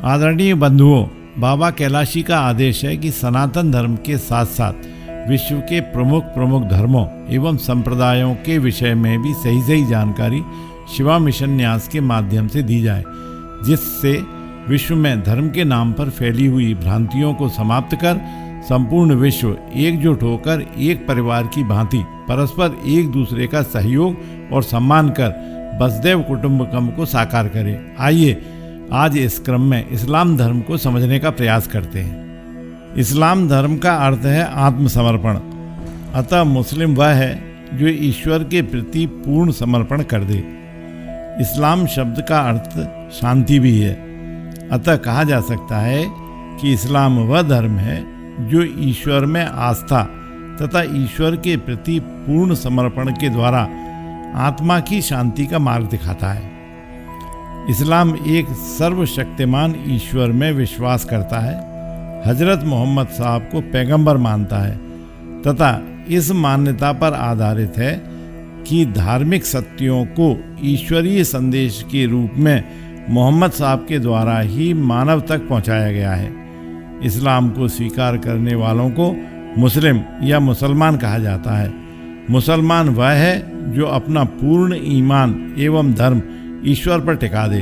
आदरणीय बंधुओं, बाबा कैलाशी का आदेश है कि सनातन धर्म के साथ साथ विश्व के प्रमुख धर्मों एवं संप्रदायों के विषय में भी सही जानकारी शिवा मिशन न्यास के माध्यम से दी जाए, जिससे विश्व में धर्म के नाम पर फैली हुई भ्रांतियों को समाप्त कर संपूर्ण विश्व एकजुट होकर एक परिवार की भांति परस्पर एक दूसरे का सहयोग और सम्मान कर वसुधैव कुटुंबकम को साकार करे। आइए आज इस क्रम में इस्लाम धर्म को समझने का प्रयास करते हैं। इस्लाम धर्म का अर्थ है आत्मसमर्पण। अतः मुस्लिम वह है जो ईश्वर के प्रति पूर्ण समर्पण कर दे। इस्लाम शब्द का अर्थ शांति भी है। अतः कहा जा सकता है कि इस्लाम वह धर्म है जो ईश्वर में आस्था तथा ईश्वर के प्रति पूर्ण समर्पण के द्वारा आत्मा की शांति का मार्ग दिखाता है। इस्लाम एक सर्वशक्तिमान ईश्वर में विश्वास करता है, हजरत मोहम्मद साहब को पैगंबर मानता है तथा इस मान्यता पर आधारित है कि धार्मिक सत्यों को ईश्वरीय संदेश के रूप में मोहम्मद साहब के द्वारा ही मानव तक पहुंचाया गया है। इस्लाम को स्वीकार करने वालों को मुस्लिम या मुसलमान कहा जाता है। मुसलमान वह है जो अपना पूर्ण ईमान एवं धर्म ईश्वर पर टिका दे।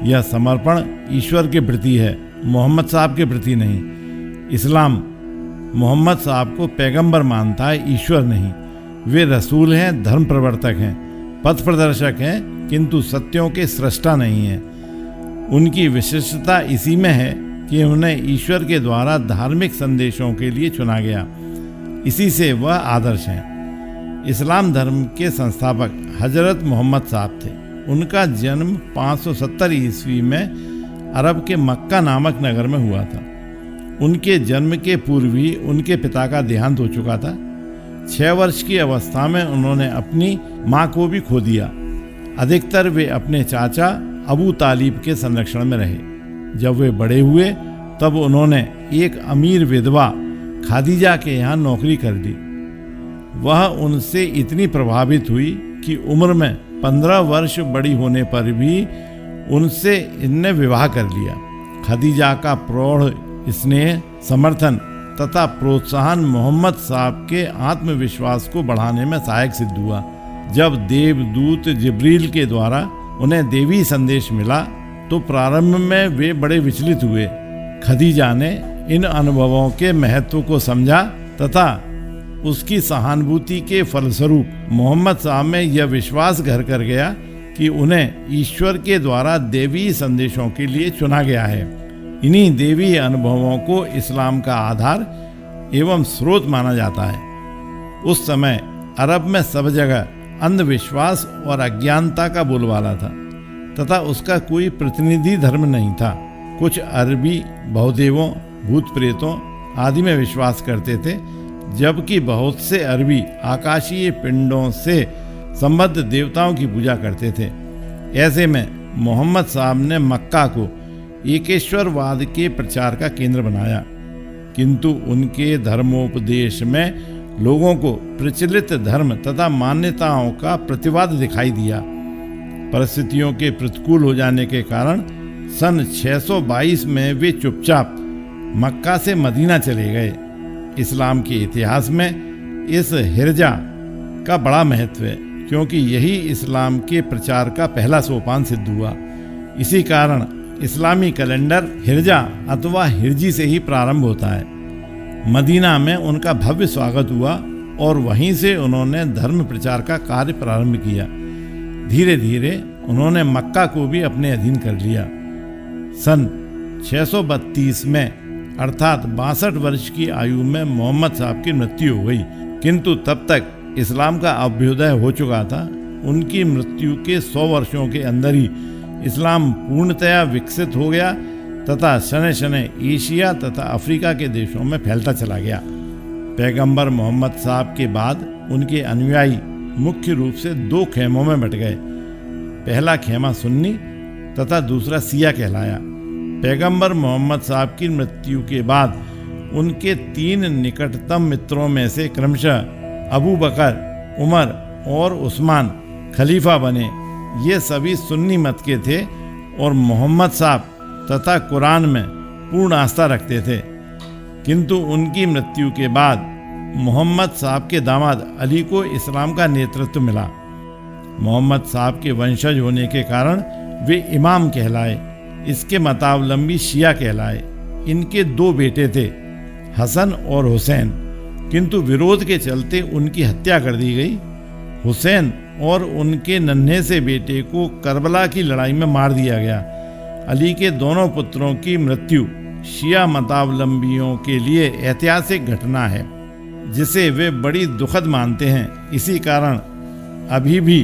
यह समर्पण ईश्वर के प्रति है, मोहम्मद साहब के प्रति नहीं। इस्लाम मोहम्मद साहब को पैगंबर मानता है, ईश्वर नहीं। वे रसूल हैं, धर्म प्रवर्तक हैं, पथ प्रदर्शक हैं, किंतु सत्यों के सृष्टा नहीं हैं। उनकी विशिष्टता इसी में है कि उन्हें ईश्वर के द्वारा धार्मिक संदेशों के लिए चुना गया। इसी से वह आदर्श हैं। इस्लाम धर्म के संस्थापक हजरत मोहम्मद साहब थे। उनका जन्म 570 ईस्वी में अरब के मक्का नामक नगर में हुआ था। उनके जन्म के पूर्व ही उनके पिता का देहांत हो चुका था। 6 वर्ष की अवस्था में उन्होंने अपनी माँ को भी खो दिया। अधिकतर वे अपने चाचा अबू तालिब के संरक्षण में रहे। जब वे बड़े हुए तब उन्होंने एक अमीर विधवा खादीजा के यहाँ नौकरी कर दी। वह उनसे इतनी प्रभावित हुई कि उम्र में 15 वर्ष बड़ी होने पर भी उनसे इनने विवाह कर लिया। खादीजा का प्रौढ़ स्नेह, समर्थन तथा प्रोत्साहन मोहम्मद साहब के आत्मविश्वास को बढ़ाने में सहायक सिद्ध हुआ। जब देवदूत जिब्रील के द्वारा उन्हें देवी संदेश मिला तो प्रारंभ में वे बड़े विचलित हुए। खदीजा ने इन अनुभवों के महत्व को समझा तथा उसकी सहानुभूति के फलस्वरूप मोहम्मद साहब में यह विश्वास घर कर गया कि उन्हें ईश्वर के द्वारा देवी संदेशों के लिए चुना गया है। इन्हीं देवी अनुभवों को इस्लाम का आधार एवं स्रोत माना जाता है। उस समय अरब में सब जगह अंधविश्वास और अज्ञानता का बोलबाला था तथा उसका कोई प्रतिनिधि धर्म नहीं था। कुछ अरबी बहुदेवों, भूत प्रेतों आदि में विश्वास करते थे, जबकि बहुत से अरबी आकाशीय पिंडों से संबद्ध देवताओं की पूजा करते थे। ऐसे में मोहम्मद साहब ने मक्का को एकेश्वरवाद के प्रचार का केंद्र बनाया, किंतु उनके धर्मोपदेश में लोगों को प्रचलित धर्म तथा मान्यताओं का प्रतिवाद दिखाई दिया। परिस्थितियों के प्रतिकूल हो जाने के कारण सन 622 में वे चुपचाप मक्का से मदीना चले गए। इस्लाम के इतिहास में इस हिरजा का बड़ा महत्व है, क्योंकि यही इस्लाम के प्रचार का पहला सोपान सिद्ध हुआ। इसी कारण इस्लामी कैलेंडर हिरजा अथवा हिरजी से ही प्रारंभ होता है। मदीना में उनका भव्य स्वागत हुआ और वहीं से उन्होंने धर्म प्रचार का कार्य प्रारंभ किया। धीरे धीरे उन्होंने मक्का को भी अपने अधीन कर लिया। सन 632 में अर्थात 62 वर्ष की आयु में मोहम्मद साहब की मृत्यु हो गई, किंतु तब तक इस्लाम का अभ्युदय हो चुका था। उनकी मृत्यु के 100 वर्षों के अंदर ही इस्लाम पूर्णतया विकसित हो गया तथा शनै शनै एशिया तथा अफ्रीका के देशों में फैलता चला गया। पैगंबर मोहम्मद साहब के बाद उनके अनुयायी मुख्य रूप से 2 खेमों में बट गए। पहला खेमा सुन्नी तथा दूसरा सिया कहलाया। पैगंबर मोहम्मद साहब की मृत्यु के बाद उनके 3 निकटतम मित्रों में से क्रमशः अबू बकर, उमर और उस्मान खलीफा बने। ये सभी सुन्नी मत के थे और मोहम्मद साहब तथा कुरान में पूर्ण आस्था रखते थे, किंतु उनकी मृत्यु के बाद मोहम्मद साहब के दामाद अली को इस्लाम का नेतृत्व मिला। मोहम्मद साहब के वंशज होने के कारण वे इमाम कहलाए, इसके मतावलंबी शिया कहलाए। इनके 2 बेटे थे, हसन और हुसैन, किंतु विरोध के चलते उनकी हत्या कर दी गई। हुसैन और उनके नन्हे से बेटे को करबला की लड़ाई में मार दिया गया। अली के दोनों पुत्रों की मृत्यु शिया मतावलंबियों के लिए ऐतिहासिक घटना है, जिसे वे बड़ी दुखद मानते हैं। इसी कारण अभी भी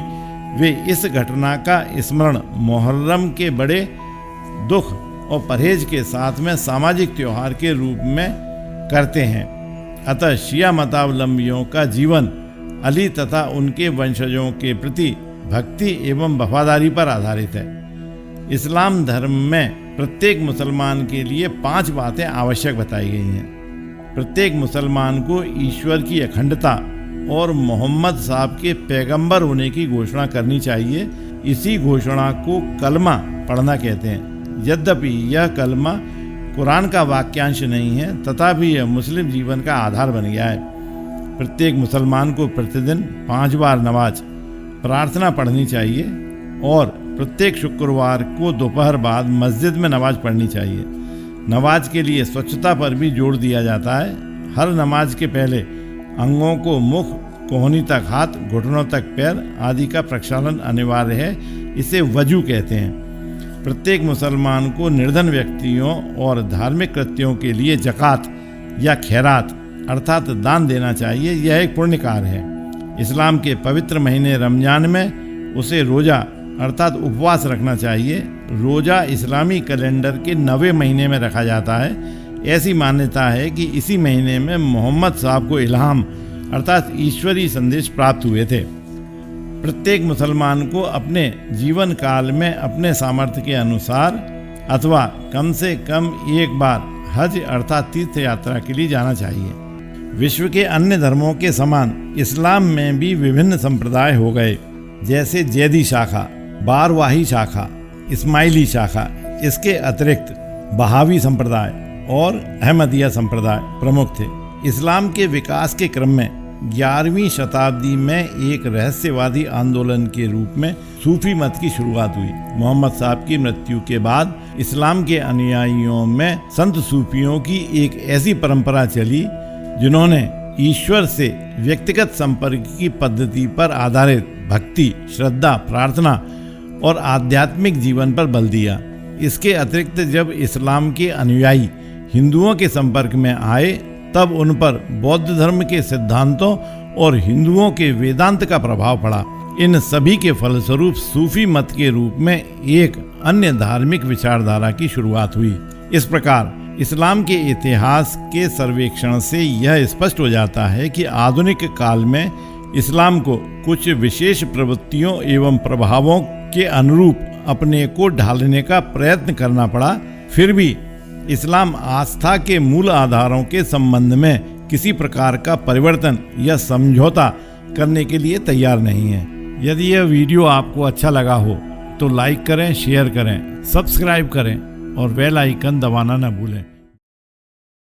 वे इस घटना का स्मरण मुहर्रम के बड़े दुख और परहेज के साथ में सामाजिक त्योहार के रूप में करते हैं। अतः शिया मतावलंबियों का जीवन अली तथा उनके वंशजों के प्रति भक्ति एवं वफादारी पर आधारित है। इस्लाम धर्म में प्रत्येक मुसलमान के लिए 5 बातें आवश्यक बताई गई हैं। प्रत्येक मुसलमान को ईश्वर की अखंडता और मोहम्मद साहब के पैगंबर होने की घोषणा करनी चाहिए। इसी घोषणा को कलमा पढ़ना कहते हैं। यद्यपि यह कलमा कुरान का वाक्यांश नहीं है, तथापि यह मुस्लिम जीवन का आधार बन गया है। प्रत्येक मुसलमान को प्रतिदिन 5 बार नमाज प्रार्थना पढ़नी चाहिए और प्रत्येक शुक्रवार को दोपहर बाद मस्जिद में नमाज पढ़नी चाहिए। नमाज के लिए स्वच्छता पर भी जोर दिया जाता है। हर नमाज के पहले अंगों को मुख, कोहनी तक हाथ, घुटनों तक पैर आदि का प्रक्षालन अनिवार्य है। इसे वजू कहते हैं। प्रत्येक मुसलमान को निर्धन व्यक्तियों और धार्मिक कृत्यों के लिए ज़कात या खैरात अर्थात दान देना चाहिए। यह एक पुण्य कार्य है। इस्लाम के पवित्र महीने रमजान में उसे रोज़ा अर्थात उपवास रखना चाहिए। रोज़ा इस्लामी कैलेंडर के 9वें महीने में रखा जाता है। ऐसी मान्यता है कि इसी महीने में मोहम्मद साहब को इल्हाम अर्थात ईश्वरीय संदेश प्राप्त हुए थे। प्रत्येक मुसलमान को अपने जीवन काल में अपने सामर्थ्य के अनुसार अथवा कम से कम एक बार हज अर्थात तीर्थ यात्रा के लिए जाना चाहिए। विश्व के अन्य धर्मों के समान इस्लाम में भी विभिन्न संप्रदाय हो गए, जैसे जैदी शाखा, बारवाही शाखा, इस्माइली शाखा। इसके अतिरिक्त बहावी संप्रदाय और अहमदिया संप्रदाय प्रमुख थे। इस्लाम के विकास के क्रम में 11वीं शताब्दी में एक रहस्यवादी आंदोलन के रूप में सूफी मत की शुरुआत हुई। मोहम्मद साहब की मृत्यु के बाद इस्लाम के अनुयायियों में संत सूफियों की एक ऐसी परंपरा चली जिन्होंने ईश्वर से व्यक्तिगत संपर्क की पद्धति पर आधारित भक्ति, श्रद्धा, प्रार्थना और आध्यात्मिक जीवन पर बल दिया। इसके अतिरिक्त जब इस्लाम के अनुयायी हिंदुओं के संपर्क में आए, तब उन पर बौद्ध धर्म के सिद्धांतों और हिंदुओं के वेदांत का प्रभाव पड़ा। इन सभी के फलस्वरूप सूफी मत के रूप में एक अन्य धार्मिक विचारधारा की शुरुआत हुई। इस प्रकार इस्लाम के इतिहास के सर्वेक्षण से यह स्पष्ट हो जाता है कि आधुनिक काल में इस्लाम को कुछ विशेष प्रवृत्तियों एवं प्रभावों के अनुरूप अपने को ढालने का प्रयत्न करना पड़ा। फिर भी इस्लाम आस्था के मूल आधारों के संबंध में किसी प्रकार का परिवर्तन या समझौता करने के लिए तैयार नहीं है। यदि यह वीडियो आपको अच्छा लगा हो तो लाइक करें, शेयर करें, सब्सक्राइब करें और बेल आइकन दबाना न भूलें।